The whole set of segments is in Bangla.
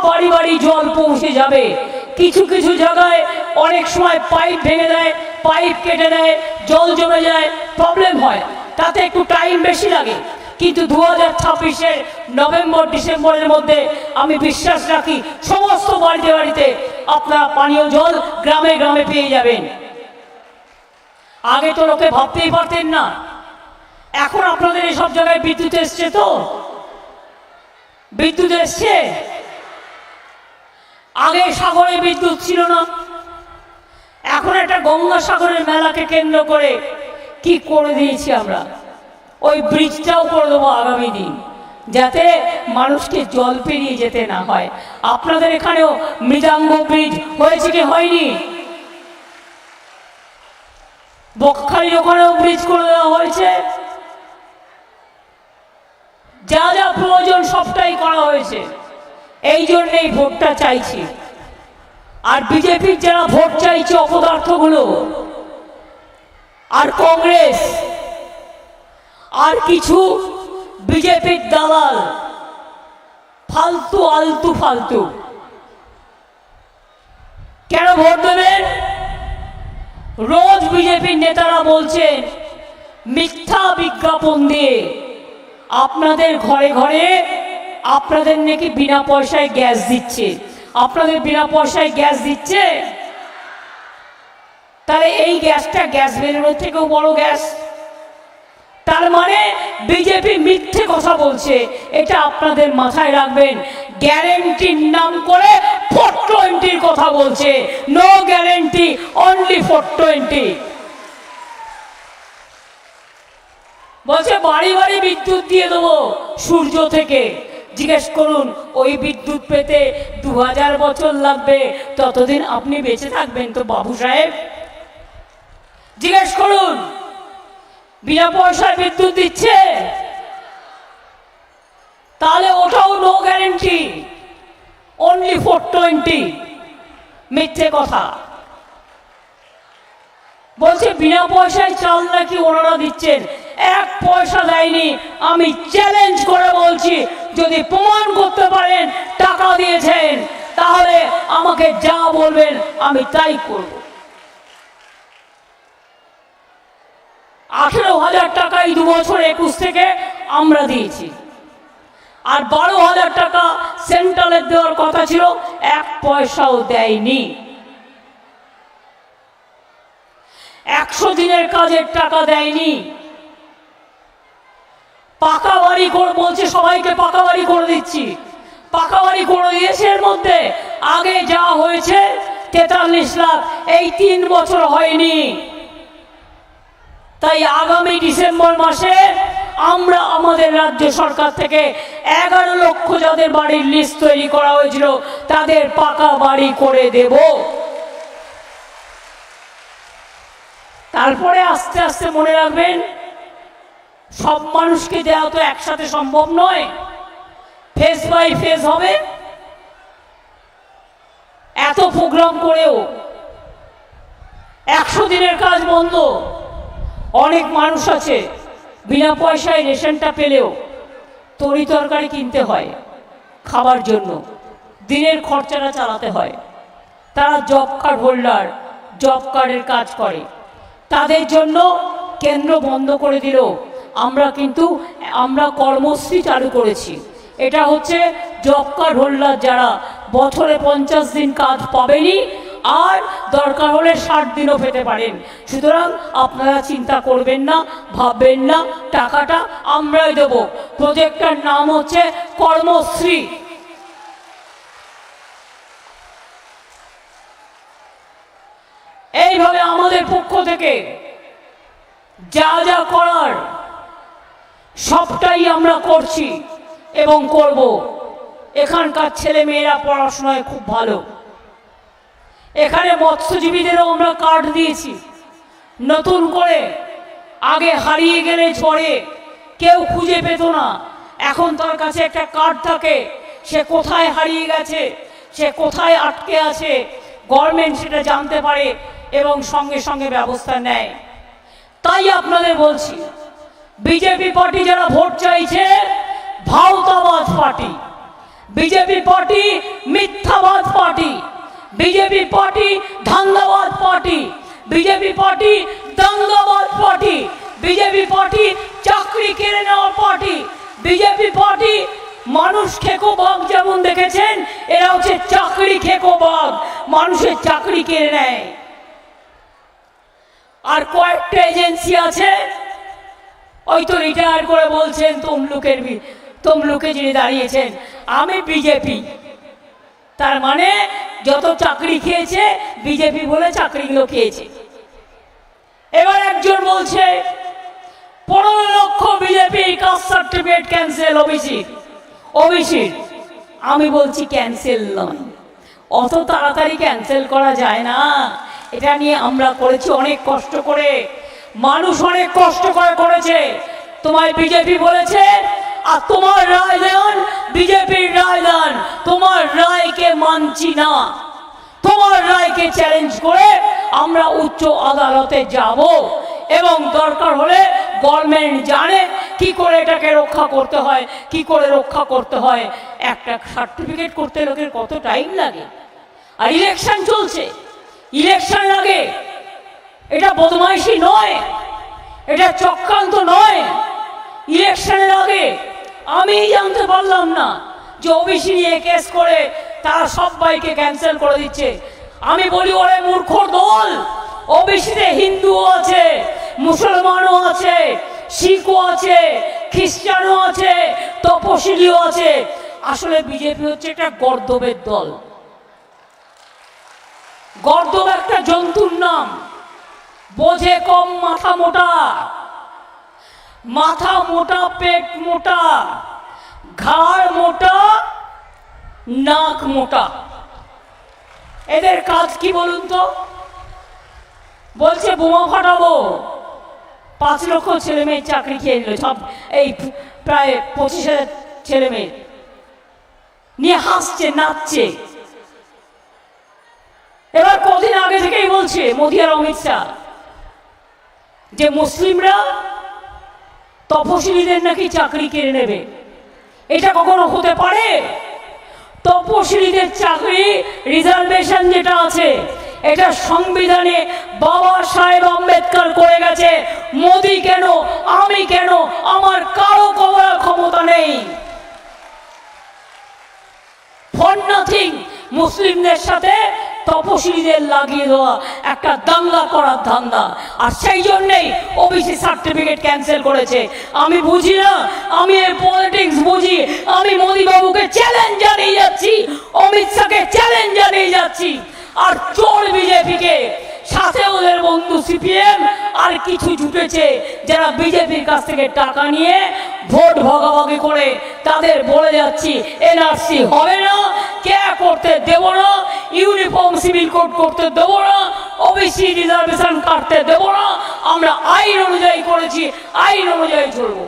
বাড়ি বাড়ি জল পৌঁছে যাবে। কিছু কিছু জায়গায় অনেক সময় পাইপ ভেঙে দেয়, পাইপ কেটে দেয়, জল জমে যায়, প্রবলেম হয়, তাতে একটু টাইম বেশি লাগে। কিন্তু 2026-এর নভেম্বর ডিসেম্বরের মধ্যে আমি বিশ্বাস রাখি সমস্ত বাড়িতে বাড়িতে আপনারা পানীয় জল গ্রামে গ্রামে পেয়ে যাবেন। আগে তো লোকে ভাবতেই পারতেন না, এখন আপনাদের এসব জায়গায় বিদ্যুৎ এসছে, তো বিদ্যুৎ এসছে। আগে সাগরে বিদ্যুৎ ছিল না, এখন একটা গঙ্গাসাগরের মেলাকে কেন্দ্র করে কি করে দিয়েছি আমরা, ওই ব্রিজটাও করে দেবো আগামী দিন, যাতে মানুষকে জল পেরিয়ে যেতে না হয়। আপনাদের এখানেও মৃদাঙ্গ ব্রিজ হয়েছে কি হয়নি? বকখালির ওখানেও ব্রিজ করে দেওয়া হয়েছে। যা যা প্রয়োজন সবটাই করা হয়েছে। এই জন্যই ভোটটা চাইছি। আর বিজেপির যারা ভোট চাইছে অপদার্থগুলো, আর কংগ্রেস, আর কিছু বিজেপির দালাল, ফালতু আলতু ফালতু, কেন ভোট দেবেন? রোজ বিজেপির নেতারা বলছেন মিথ্যা বিজ্ঞাপন দিয়ে আপনাদের ঘরে ঘরে আপনাদের নাকি বিনা পয়সায় গ্যাস দিচ্ছে। আপনাদের বিনা পয়সায় গ্যাস দিচ্ছে, তাহলে এই গ্যাসটা গ্যাস বেরোনোর থেকেও বড় গ্যাস। তার মানে বিজেপি মিথ্যে কথা বলছে, এটা আপনাদের মাথায় রাখবেন। গ্যারেন্টির নাম করে 420 কথা বলছে। No guarantee, only 420। বলছে বাড়ি বাড়ি বিদ্যুৎ দিয়ে দেবো সূর্য থেকে। জিজ্ঞেস করুন, ওই বিদ্যুৎ পেতে 2000 বছর লাগবে, ততদিন আপনি বেঁচে থাকবেন তো বাবু সাহেব? জিজ্ঞেস করুন, বিনা পয়সায় বিদ্যুৎ দিচ্ছে, তাহলে ওটাও নো গ্যারেন্টি, অনলি 420। মিথ্যে কথা বলছে। বিনা পয়সায় চাল নাকি ওনারা দিচ্ছেন, 1 পয়সা দেয়নি। আমি চ্যালেঞ্জ করে বলছি, যদি প্রমাণ করতে পারেন টাকা দিয়েছেন, তাহলে আমাকে যা বলবেন আমি তাই করব। 18,000 টাকা এই 2 বছর 21 থেকে আমরা দিয়েছি, আর 12,000 টাকা সেন্ট্রালের দেওয়ার কথা ছিল, 1 পয়সাও দেয়নি। 100 দিনের কাজের টাকা দেয়নি। পাকা বাড়ি করে বলছে সবাইকে পাকা বাড়ি করে দিচ্ছি, পাকা বাড়ি করে দিয়েছে। এর মধ্যে আগে যা হয়েছে 43 লাখ, এই 3 বছর হয়নি। তাই আগামী ডিসেম্বর মাসে আমরা আমাদের রাজ্য সরকার থেকে 11 লক্ষ যাদের বাড়ির লিস্ট তৈরি করা হয়েছিল, তাদের পাকা বাড়ি করে দেব। তারপরে আস্তে আস্তে মনে রাখবেন, সব মানুষকে দেওয়া তো একসাথে সম্ভব নয়, ফেজ বাই ফেজ হবে। এত প্রোগ্রাম করেও 100 দিনের কাজ বন্ধ। অনেক মানুষ আছে বিনা পয়সায় রেশনটা পেলেও তরি তরকারি কিনতে হয় খাবার জন্য, দিনের খরচাটা চালাতে হয়। তারা জব কার্ড হোল্ডার, জব কার্ডের কাজ করে, তাদের জন্য কেন্দ্র বন্ধ করে দিল। আমরা কর্মশ্রী চালু করেছি। এটা হচ্ছে জব কার্ড হোল্ডার যারা বছরে 50 দিন কাজ পাবেনি, আর দরকার হলে 60 দিনও পেতে পারেন। সুতরাং আপনারা চিন্তা করবেন না, ভাববেন না, টাকাটা আমরাই দেব। প্রজেক্টটার নাম হচ্ছে কর্মশ্রী। এইভাবে আমাদের পক্ষ থেকে যা যা করার সবটাই আমরা করছি এবং করব। এখানকার ছেলে মেয়েরা পড়াশোনায় খুব ভালো। এখানে মৎস্যজীবীদেরও আমরা কার্ড দিয়েছি নতুন করে। আগে হারিয়ে গেলে ঝড়ে কেউ খুঁজে পেত না, এখন তার কাছে একটা কার্ড থাকে। সে কোথায় হারিয়ে গেছে, সে কোথায় আটকে আছে, গভর্নমেন্ট সেটা জানতে পারে এবং সঙ্গে সঙ্গে ব্যবস্থা নেয়। তাই আপনাদের বলছি, বিজেপি পার্টি যারা ভোট চাইছে, ভাওতাবাজ পার্টি। বিজেপি পার্টি মিথ্যাবাদ পার্টি, বিজেপি পার্টি ধান্দাবাদ পার্টি, বিজেপি পার্টি দাঙ্গাবাদ পার্টি, বিজেপি পার্টি চাকরি কেড়ে নেওয়ার পার্টি, বিজেপি পার্টি মানুষ খেকো বাঘ যেমন দেখেছেন, এরা হচ্ছে চাকরি খেকো বাঘ, মানুষের চাকরি কেড়ে নেয়। আর কয়েকটা এজেন্সি আছে, ওই তো রিটায়ার করে বলছেন তমলুকে যিনি দাঁড়িয়েছেন, আমি বিজেপি। তার মানে যত চাকরি খেয়েছে বিজেপি বলে চাকরিগুলো খেয়েছে। এবার একজন বলছে 15 লক্ষ বিজেপি কাস্ট সার্টিফিকেট ক্যান্সেল ওবিসির। আমি বলছি ক্যান্সেল নয়, অত তাড়াতাড়ি ক্যান্সেল করা যায় না। এটা নিয়ে আমরা করেছি অনেক কষ্ট করে, মানুষ অনেক কষ্ট করে করেছে। তোমায় বিজেপি বলেছে আর তোমার রায় দেন বিজেপির রায় দেন, তোমার রায়কে মানছি না। তোমার রায়কে চ্যালেঞ্জ করে আমরা উচ্চ আদালতে যাব এবং দরকার হলে গভর্নমেন্ট জানে কি করে এটাকে রক্ষা করতে হয়, কি করে রক্ষা করতে হয়। একটা সার্টিফিকেট করতে লোকের কত টাইম লাগে, আর ইলেকশন চলছে, ইলেকশন লাগে। এটা বদমাইশি নয়, এটা চক্রান্ত নয়, ইলেকশনের আগে। আমি জানতে পারলাম না যে ওবিসি নিয়ে কেস করে তারা সবাইকে ক্যান্সেল করে দিচ্ছে। আমি বলি ওরে মূর্খর দল, ওবিসিতে হিন্দুও আছে, মুসলমানও আছে, শিখও আছে, খ্রিস্টানও আছে, তপশিলিও আছে। আসলে বিজেপি হচ্ছে একটা গর্দবের দল। গর্দব একটা জন্তুর নাম, বোঝে কম, মাথা মোটা, মাথা মোটা, পেট মোটা, ঘাড় মোটা, নাক মোটা। এদের কাজ কি বলুন তো? বলছে বোমা ফাটাবো, 5 লক্ষ ছেলে মেয়ে চাকরি খেয়ে নিল, সব এই প্রায় 25,000 ছেলে মেয়ে নিয়ে হাসছে, নাচছে। এবার কদিন আগে থেকেই বলছে মোদি আর অমিত শাহ যে মুসলিমরা তপশিলীদের নাকি চাকরি কেড়ে নেবে। এটা কখনো হতে পারে? তপশিলীদের চাকরি রিজার্ভেশন যেটা আছে, এটা সংবিধানে বাবা সাহেব আম্বেদকর করে গেছে। মোদি কেন, আমি কেন, আমার কারো করার ক্ষমতা নেই। ফর নাথিং মুসলিমদের সাথে তপশিলীদের লাগিয়ে দেওয়া একটা দাঙ্গা করার ধান্দা, আর সেই জন্যেই ওবিসি সার্টিফিকেট ক্যান্সেল করেছে। আমি বুঝি না, আমি এই পলিটিক্স বুঝি। আমি মোদি বাবুকে চ্যালেঞ্জ জানিয়ে যাচ্ছি, অমিত শাহকে চ্যালেঞ্জ জানিয়ে যাচ্ছি, আর চোর বিজেপিকে, সাথে ওদের বন্ধু সিপিএম আর কিছু জুটেছে যারা বিজেপির কাছ থেকে টাকা নিয়ে ভোট ভাগাভাগি করে। তাদের বলে যাচ্ছি এনআরসি হবে না, কে করতে দেব না, ইউনিফর্ম সিভিল কোড করতে দেব না, ওবিসি রিজার্ভেশন কাটতে দেব না। আমরা আইন অনুযায়ী করেছি, আইন অনুযায়ী চলব,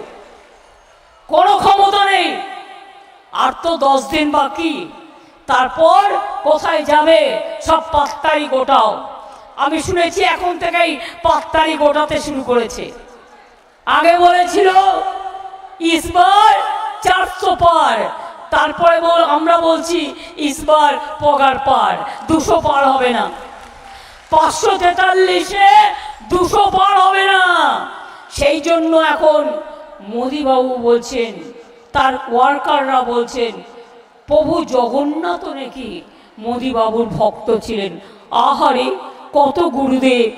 কোনো ক্ষমতা নেই। আর তো 10 দিন বাকি, তারপর কোথায় যাবে? সব পাত্তারি গোটাও। আমি শুনেছি এখন থেকেই পাত্তারি গোটাতে শুরু করেছে। আগে বলেছিল ইসবার 400 পার, তারপরে আমরা বলছি ইসবার পগার পার, 200 পার হবে না। 543-এ 200 পার হবে না। সেই জন্য এখন মোদিবাবু বলছেন, তার ওয়ার্কাররা বলছেন প্রভু জগন্নাথ নাকি মোদিবাবুর ভক্ত ছিলেন। আহারে, কত গুরুদেব,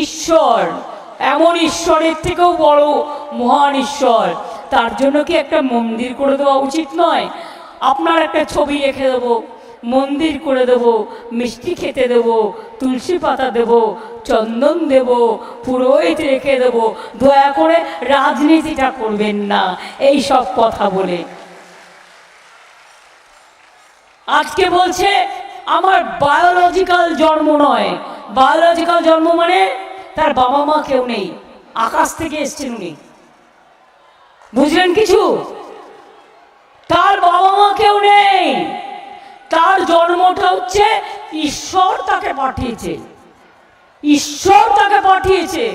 ঈশ্বর, এমন ঈশ্বরের থেকেও বড় মহান ঈশ্বর, তার জন্য কি একটা মন্দির করে দেওয়া উচিত নয়? আপনার একটা ছবি রেখে দেবো, মন্দির করে দেব, মিষ্টি খেতে দেব, তুলসী পাতা দেব, চন্দন দেব, পুরোহিত রেখে দেব। দয়া করে রাজনীতিটা করবেন না এই সব কথা বলে। আজকে বলছে আমার বায়োলজিক্যাল জন্ম নয়। বায়োলজিক্যাল জন্ম মানে তার বাবা মা কেউ নেই, আকাশ থেকে এসছেন উনি। বুঝলেন কিছু? তার বাবা মা কেউ নেই, তার জন্মটা হচ্ছে ঈশ্বর তাকে পাঠিয়েছে, ঈশ্বর তাকে পাঠিয়েছে।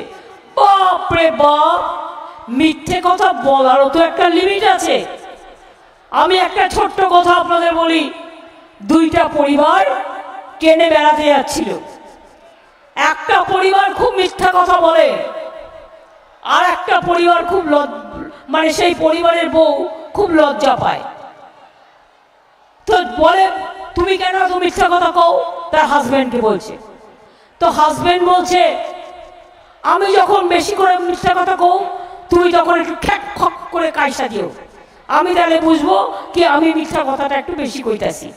বাপ রে বাপ, মিথ্যে কথা বলারও তো একটা লিমিট আছে। আমি একটা ছোট্ট কথা আপনাদের বলি। দুইটা পরিবার ট্রেনে বেড়াতে যাচ্ছিল। একটা পরিবার খুব মিথ্যা কথা বলে, আর একটা পরিবার খুব মানে সেই পরিবারের বউ খুব লজ্জা পায়। তো বলে, তুমি কেন তুমি মিথ্যা কথা কও? তার হাজব্যান্ডকে বলছে। তো হাজব্যান্ড বলছে, আমি যখন বেশি করে মিথ্যা কথা কও, তুমি তখন একটু খ্যাক খক করে কাইসা দিও, আমি তাহলে বুঝবো কি আমি মিথ্যা কথাটা একটু বেশি কইতাছি।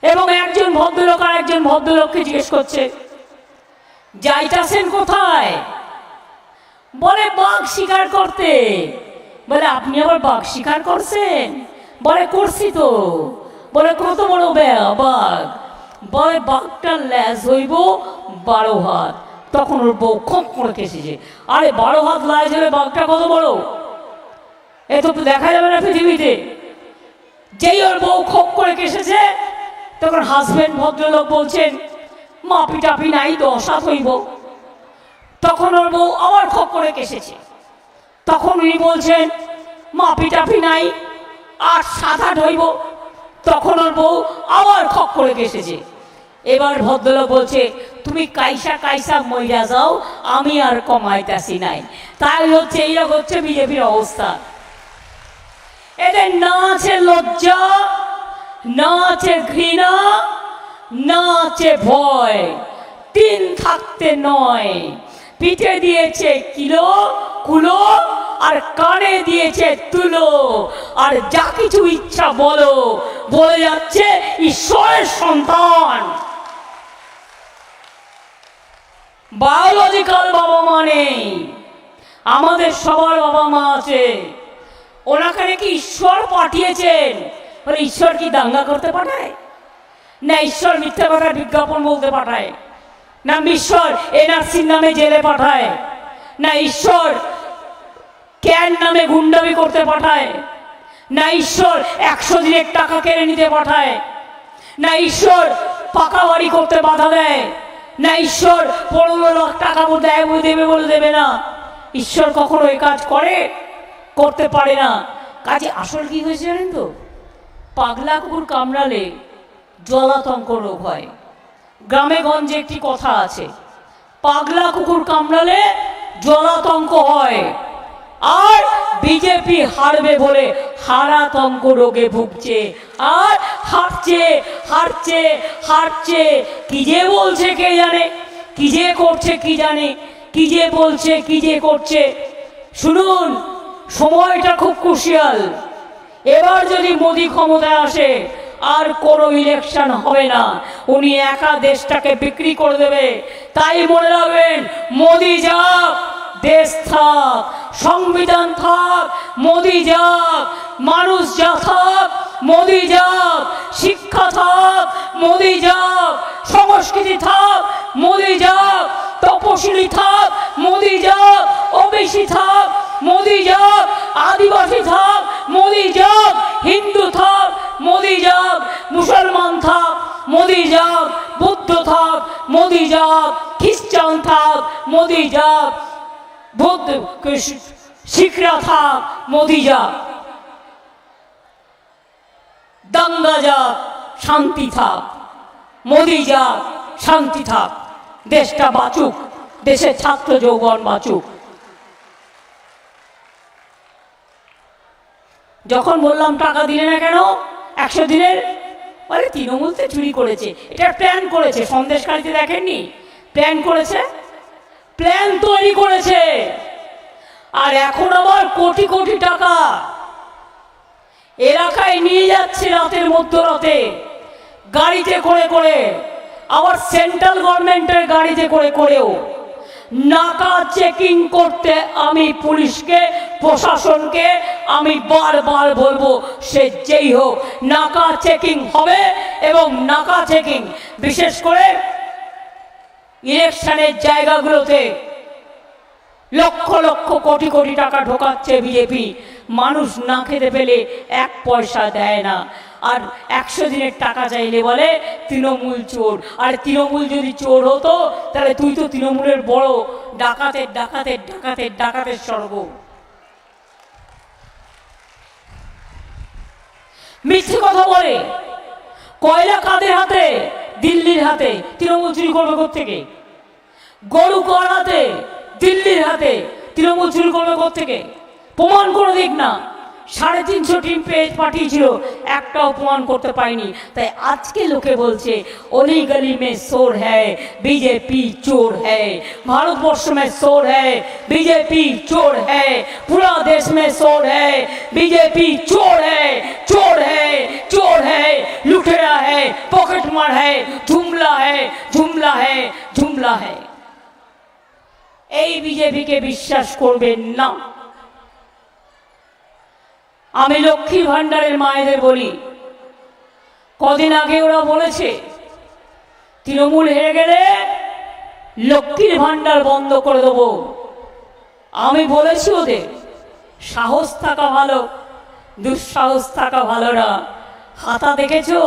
এবং একজন ভদ্রলোক আর একজন ভদ্রলোককে জিজ্ঞেস করছে, যাইতাছেন কোথায়? বলে, বাঘ শিকার করতে। বলে, আপনি আবার বাঘ শিকার করছেন? বলে, করছি তো। বলে, কত বড় বাঘ? বলে, বাঘটার ল্যাজ হইব 12 হাত। তখন ওর বউ খোঁক করে কেসেছে। আরে 12 হাত ল্যাজ হলে বাঘটা কত বড়, এ তো দেখা যাবে না পৃথিবীতে। যেই ওর বউ খোঁক করে কেসেছে, তখন হাজবেন্ড ভদ্রলোক বলছেন, মাপি টাপি নাই, 10 হাত হইব। তখন ওর বউ আবার খোঁক করে কেসেছে। তখন উনি বলছেন, মাপি টাপি নাই, 8-7 হাত হইব। তখন ওর বউ আবার খোঁক করে কেসেছে। এবার ভদ্রলোক বলছে, তুমি কাইসা কাইসা মইরা যাও, আমি আর কমাইতাছি নাই। তাই হচ্ছে এইরকম হচ্ছে বিজেপির অবস্থা। এদের না আছে লজ্জা, না আছে ঘৃণা, না আছে ভয়। 3 থাকতে নয়। পিঠে দিয়েছে কিলো কুলো, আর কানে দিয়েছে তুলো। আর যা কিছু ইচ্ছা বলো, বলে যাচ্ছে ঈশ্বরের সন্তান। বায়োলজিক্যাল বাবা মা নেই, আমাদের সবার বাবা মা আছে। ওনাকে নাকি ঈশ্বর পাঠিয়েছেন। বলে, ঈশ্বর কি দাঙ্গা করতে পাঠায়? না ঈশ্বর মিথ্যা কথার বিজ্ঞাপন বলতে পাঠায়? না ঈশ্বর এনআরসির নামে জেলে পাঠায়? না ঈশ্বর ক্যান নামে গুন্ডামি করতে পাঠায়? না ঈশ্বর 100 দিনের টাকা কেড়ে নিতে পাঠায়? না ঈশ্বর পাকা বাড়ি করতে বাধা দেয়? না ঈশ্বর 15 লাখ টাকা দেবে বলে দেবে না? ঈশ্বর কখনো এই কাজ করতে পারে না। কাজে আসল কি হয়েছে জানেন তো? পাগলা কুকুর কামড়ালে জলাতঙ্ক রোগ হয়। গ্রামে গঞ্জে একটি কথা আছে, পাগলা কুকুর কামড়ালে জলাতঙ্ক হয়। আর বিজেপি হারবে বলে হারাতঙ্ক রোগে ভুগছে। আর হারছে হারছে হারছে। কি যে বলছে কে জানে, কি যে করছে কি জানে, কি যে বলছে কি যে করছে। শুনুন, সময়টা খুব ক্রুশিয়াল। এবার যদি মোদি ক্ষমতায় আসে, আর কোনো ইলেকশন হবে না। উনি একা দেশটাকে বিক্রি করে দেবে। তাই মনে রাখবেন, মোদি যাক, দেশ থাক, সংবিধান থাক, মোদি যাক, মানুষ যা থাক, মোদি যাক, শিক্ষা থাক, মোদি যাক, সংস্কৃতি থাক, মোদি যাক, তপশিলি থাক, মোদি যাক, ওবিসি থাক, মোদি যাক, আদিবাসী থাক, মোদি যাক, হিন্দু থাক, মোদি যাক, মুসলমান থাক, মোদি যাক, বুদ্ধ থাক, মোদি যাক, খ্রিস্টান থাক, মোদি যাক, বুদ্ধ শিখরা থাক, মোদি যাক, দাঙ্গা যাক, শান্তি থাক, মোদি যাক, শান্তি থাক, দেশটা বাঁচুক, দেশের ছাত্র যৌবন বাঁচুক। যখন বললাম টাকা দিলে না কেন 100 দিনের, বলে তৃণমূলতে চুরি করেছে, এটা প্ল্যান করেছে। সন্দেশকারীতে দেখেননি, প্ল্যান করেছে, প্ল্যান তৈরি করেছে। আর এখন আবার কোটি কোটি টাকা এলাকায় নিয়ে যাচ্ছে রাতের মধ্যরাতে গাড়িতে করে করে, আবার সেন্ট্রাল গভর্নমেন্টের গাড়িতে করে করেও। নাকা চেকিং করতে আমি পুলিশকে, প্রশাসনকে আমি বারবার বলবো, সে যেই হোক, নাকা চেকিং হবে। এবং নাকা চেকিং বিশেষ করে ইলেকশনের জায়গাগুলোতে লক্ষ লক্ষ কোটি কোটি টাকা ঢোকাচ্ছে বিজেপি। মানুষ না খেতে পেলে 1 পয়সা দেয় না। আর 100 দিনের টাকা চাইলে বলে তৃণমূল চোর। আর তৃণমূল যদি চোর হতো, তাহলে তুই তো তৃণমূলের বড় ডাকাতের ডাকাতের ডাকাতের ডাকাতের স্বর্গ। মিথ্যে কথা বলে। কয়লা কাদের হাতে? দিল্লির হাতে। তৃণমূল চুরি করবে কোত্থেকে? গরু কার হাতে? দিল্লির হাতে। তৃণমূল চুরি করবে কোত্থেকে? প্রমাণ করে দিক না। 350 টিম পেজ পাঠিয়েছিল, একটাও প্রমাণ করতে পাইনি। তাই আজকে লোকে বলছে অলি গলি মে চোর হ্যায়, বিজেপি চোর হ্যায়, ভারতবর্ষ মে চোর হ্যায়, বিজেপি চোর হ্যায়, পুরা দেশ মে চোর হ্যায়, বিজেপি চোর হ্যায়, চোর হ্যায়, চোর হ্যায়, লুটেরা হ্যায়, পকেট মার হ্যায়, ঝুমলা হ্যায়, ঝুমলা হ্যায়, ঝুমলা হ্যায়। এই বিজেপিকে বিশ্বাস করবেন না। আমি লক্ষ্মী ভাণ্ডারের মায়েদের বলি, কদিন আগে ওরা বলেছে তৃণমূল হেরে গেলে লক্ষ্মীর ভাণ্ডার বন্ধ করে দেব। আমি বলেছি ওদের সাহস থাকা ভালো, দুঃসাহস থাকা ভালো না। হাতা দেখেছো?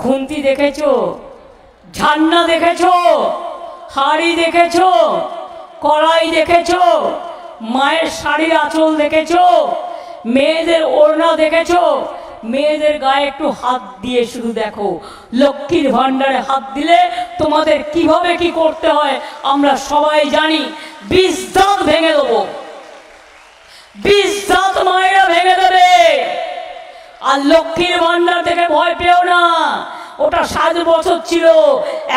খুন্তি দেখেছো? ঝান্না দেখেছো? হাড়ি দেখেছো? কড়াই দেখেছো? মায়ের শাড়ির আঁচল দেখেছো? মেয়েদের ওড়না দেখেছো? মেয়েদের গায়ে একটু হাত দিয়ে শুধু দেখো। লক্ষ্মীর ভাণ্ডারে হাত দিলে তোমাদের কিভাবে কি করতে হয় আমরা সবাই জানি। 20 দাঁত ভেঙে দেবো, 20 দাঁত মায়েরা ভেঙে দেবে। আর লক্ষ্মীর ভাণ্ডার দেখে ভয় পেও না, ওটা 7 বছর ছিল,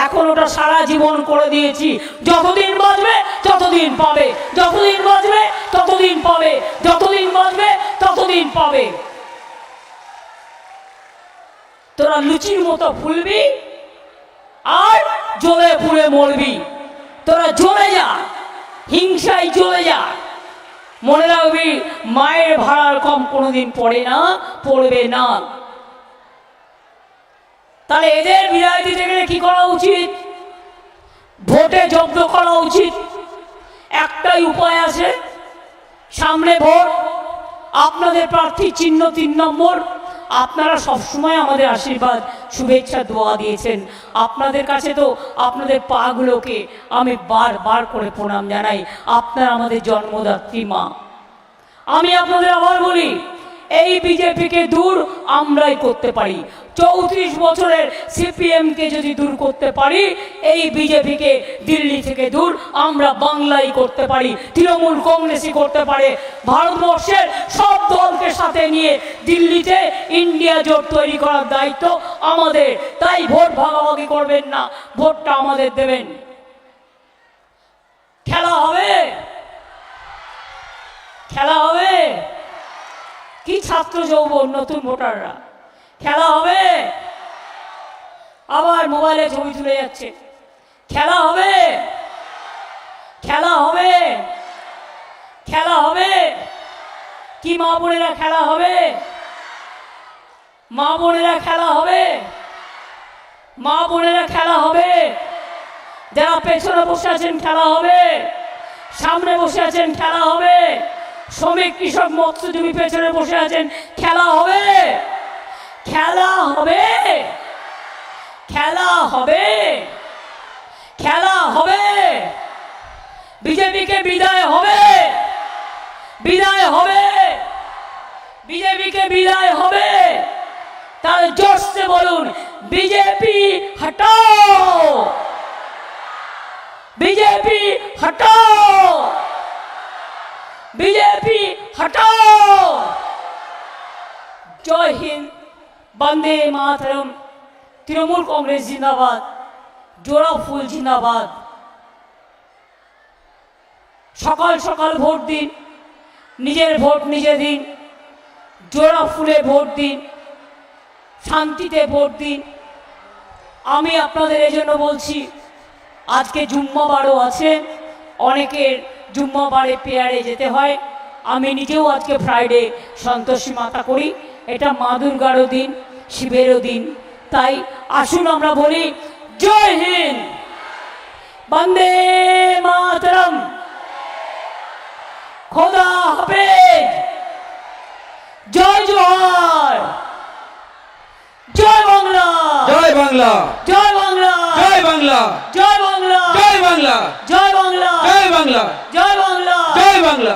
এখন ওটা সারা জীবন করে দিয়েছি। যতদিন বাঁচবে ততদিন পাবে, যতদিন বাঁচবে ততদিন পাবে, যতদিন বাঁচবে ততদিন পাবে। তোরা লুচির মতো ফুলবি আর জ্বলে পুড়ে মরবি। তোরা জ্বলে যা, হিংসায় জ্বলে যা। মনে রাখবি মায়ের ভাড়ার কম কোনোদিন পড়ে না, পড়বে না। তাহলে এদের বিদায় দিতে গেলে কি করা উচিত? ভোটে জব্দ করা উচিত। একটাই উপায় আছে, সামনে ভোট, আপনাদের প্রার্থী চিহ্ন 3 নম্বর। আপনারা সবসময় আমাদের আশীর্বাদ শুভেচ্ছা দোয়া দিয়েছেন। আপনাদের কাছে তো আপনাদের পাগুলোকে আমি বারবার করে প্রণাম জানাই। আপনারা আমাদের জন্মদাত্রী মা। আমি আপনাদের আবার বলি, এই বিজেপিকে দূর আমরাই করতে পারি। 34 বছরের সিপিএমকে যদি দূর করতে পারি, এই বিজেপিকে দিল্লি থেকে দূর আমরা বাংলায় করতে পারি, তৃণমূল কংগ্রেসই করতে পারে। ভারতবর্ষের সব দলকে সাথে নিয়ে দিল্লিতে ইন্ডিয়া জোট তৈরি করার দায়িত্ব আমাদের। তাই ভোট ভাগাভাগি করবেন না, ভোটটা আমাদের দেবেন। খেলা হবে, খেলা হবে। কি ছাত্র যৌবন, নতুন ভোটাররা, খেলা হবে। আবার মোবাইলে ছবি তুলে যাচ্ছে। খেলা হবে, খেলা হবে, খেলা হবে। কি মা বোনেরা খেলা হবে? মা বোনেরা খেলা হবে, মা বোনেরা খেলা হবে। যারা পেছনে বসে আছেন খেলা হবে, সামনে বসে আছেন খেলা হবে, শ্রমিক কৃষক মৎস্যজীবী পেছনে বসে আছেন খেলা হবে, খেলা হবে, খেলা হবে, খেলা হবে। বিজেপিকে বিদায় হবে, বিদায় হবে, বিজেপিকে বিদায় হবে। তাহলে জোরসে বলুন, বিজেপি হটাও, বিজেপি হটাও, বিজেপি হটাও। জয় হিন্দ, বন্দে মাতরম। তৃণমূল কংগ্রেস জিন্দাবাদ, জোড়া ফুল জিন্দাবাদ। সকাল সকাল ভোট দিন, নিজের ভোট নিজে দিন, জোড়া ফুলে ভোট দিন, শান্তিতে ভোট দিন। আমি আপনাদের এই জন্য বলছি, আজকে জুম্মাবারও আছে, অনেকের জুম্মাবারে পেয়ারে যেতে হয়। আমি নিজেও আজকে ফ্রাইডে সন্তোষী মাতা করি। এটা মা দুর্গারও দিন, শিবেরও দিন। তাই আসুন আমরা বলি, জয় হিন্দ, বন্দে মাতরম, খোদা হাফেজ, জয় জোহার, জয় বাংলা, জয় বাংলা, জয় বাংলা, জয় বাংলা, জয় বাংলা, জয় বাংলা, জয় বাংলা, জয় বাংলা, জয় বাংলা, জয় বাংলা।